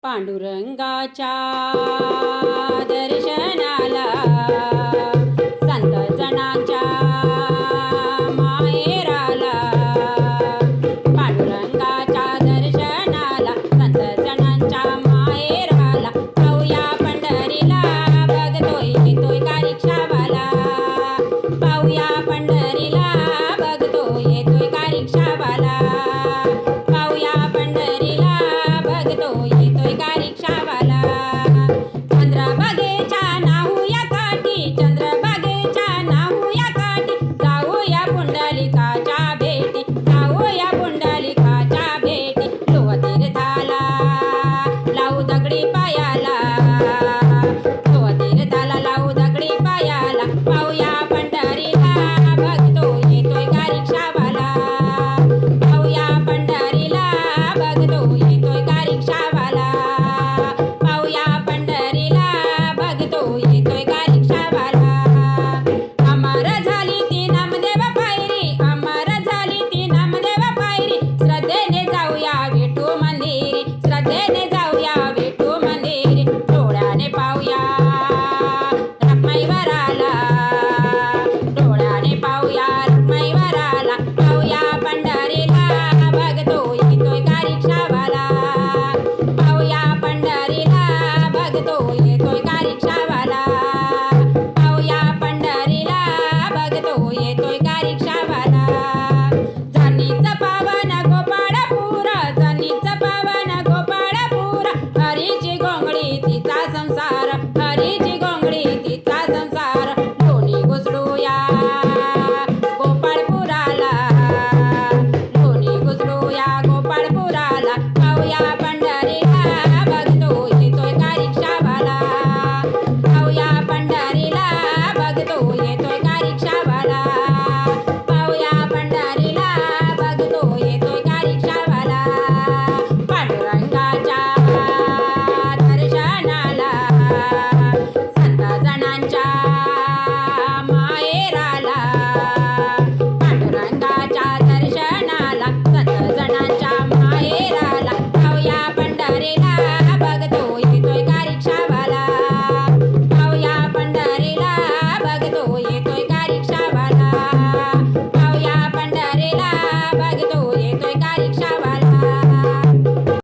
पांडुरंगाच्या दर्शनाला संत जनांच्या माहेराला, पांडुरंगाच्या दर्शनाला संत जनांच्या माहेराला, पाहूया पंढरीला बघतोय येतोय का रिक्षावाला, पाहूया पंढरीला बघतोय येतोय का रिक्षावाला, पाहूया पंढरीला बघतोय येतोय का रिक्षावाला. चंद्रभागेच्या नाहूया काठी, चंद्रभागेच्या नाहूया काठी, जाऊया पुंडलिकाच्या भेटी, जाऊया पुंडलिकाच्या भेटी, लोह तीर्थाला लावू दगडी पायाला, लोह तीर्थाला लावू दगडी पायाला, पाहूया पंढरीला बघतोय येतोय का रिक्षावाला, पाहूया पंढरीला बघतोय येतोय का रिक्षावाला, पाहूया पंढरीला बघतोय येतोय का रिक्षावाला. अमर झाली ती नामदेव पायरी, अमर झाली ती नामदेव पायरी, श्रद्धेने जाऊया विठू मंदिरी, श्रद्धेने